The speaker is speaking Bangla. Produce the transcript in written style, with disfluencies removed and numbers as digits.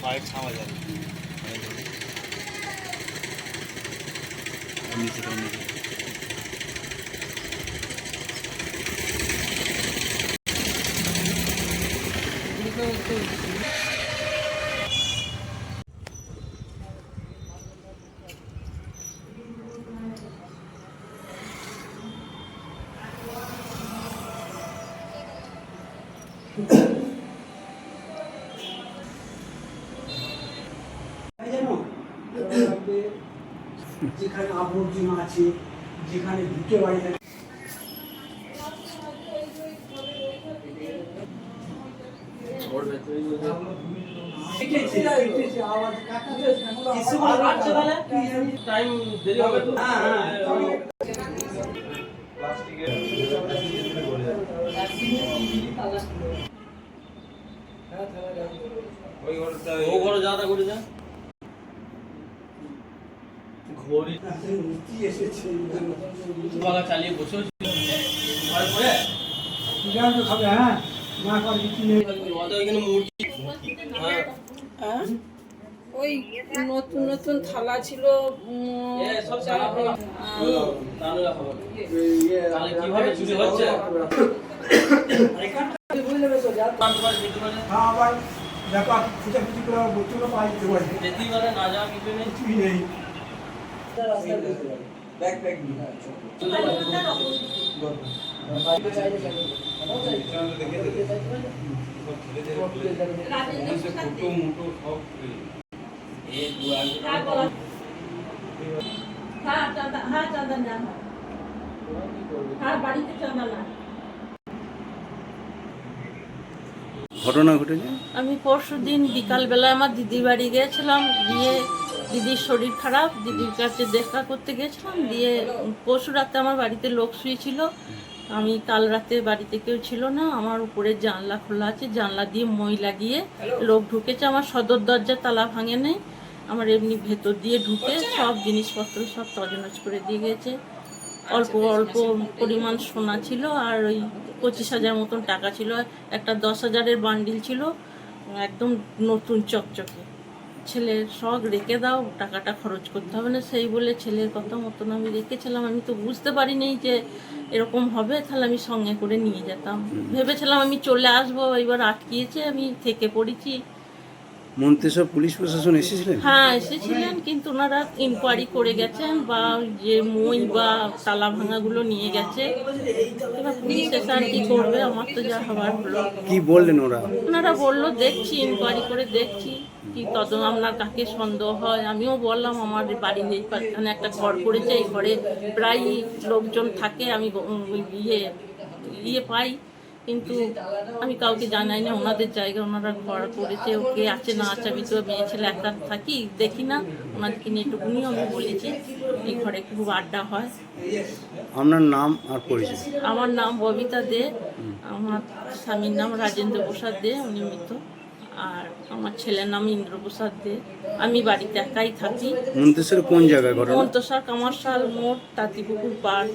পায়ের ছামা যায় নিচে যেখানে আবর্জনা আছে, যেখানে ঢুকে বাড়ি থাকে চালিয়ে বসে খাবে। হ্যাঁ, না করে কিছু নেই। ওই নতুন নতুন থালা ছিল কিভাবে চুরি হচ্ছে আবার দেখো খুঁচাখুচি করে বোতলও পাওয়া যেতে পারে, যেতেই পারে না যাওয়া কিছু নেই কিছুই নেই। ঘটনা ঘটেছে আমি পরশুদিন বিকালবেলা আমার দিদির বাড়ি গিয়েছিলাম, দিয়ে দিদির শরীর খারাপ, দিদির কাছে দেখা করতে গেছিলাম। দিয়ে পরশু রাতে আমার বাড়িতে লোক শুয়েছিল, আমি কাল রাতে বাড়িতে কেউ ছিল না। আমার উপরে জানলা খোলা আছে, জানলা দিয়ে মই লাগিয়ে লোক ঢুকেছে। আমার সদর দরজার তালা ভাঙে নেই, আমার এমনি ভেতর দিয়ে ঢুকে সব জিনিসপত্র সব তছনছ করে দিয়ে গেছে। অল্প অল্প পরিমাণ সোনা ছিল, আর ওই 25,000 মতন টাকা ছিল। একটা 10,000-এর বান্ডিল ছিল, একদম নতুন চকচকে। ছেলের শখ রেখে দাও, টাকাটা খরচ করতে হবে না, সেই বলে ছেলের কথা মতন আমি রেখেছিলাম। আমি তো বুঝতে পারিনি যে এরকম হবে, তাহলে আমি সঙ্গে করে নিয়ে যেতাম। ভেবেছিলাম আমি চলে আসবো, এবার আটকিয়েছে, আমি থেকে পড়েছি। মন্তেশ্বর পুলিশ প্রশাসন এসেছিলেন? হ্যাঁ এসেছিলেন, কিন্তু ওনারা ইনকোয়ারি করে গেছেন, বা যে মই বা তালা ভাঙাগুলো নিয়ে গেছে। এবার পুলিশ স্টেশন কি করবে, আমার তো যা হবার হলো। কি বললেন ওরা? ওনারা বললো দেখছি, ইনকোয়ারি করে দেখছি কি আপনার কাকে সন্দেহ হয়। আমিও বললাম আমার বাড়ির এই পাশখানে একটা ঘর করেছে, এই ঘরে প্রায় লোকজন থাকে, আমি ইয়ে পাই, কিন্তু আমি কাউকে জানাই না। ওনাদের জায়গায় ওনারা ঘর করেছে, ওকে আছে না আছে, আমি তো মেয়ে ছেলে একটা থাকি, দেখি না। ওনাদেরকে নিয়ে একটুকুনিও আমি বলেছি, এই ঘরে খুব আড্ডা হয়। আপনার নাম আর পরিচয়? আমার নাম ববিতা দে, আমার স্বামীর নাম রাজেন্দ্র প্রসাদ দে, উনি মৃত। আর আমার ছেলের নাম ইন্দ্রপ্রসাদ দে। আমি বাড়িতে একাই থাকি। মন্তেশ্বরের কোন জায়গায় ঘটনা? মন্তেশ্বর কামারশাল মোড়, তাঁতিপুকুর পাড়।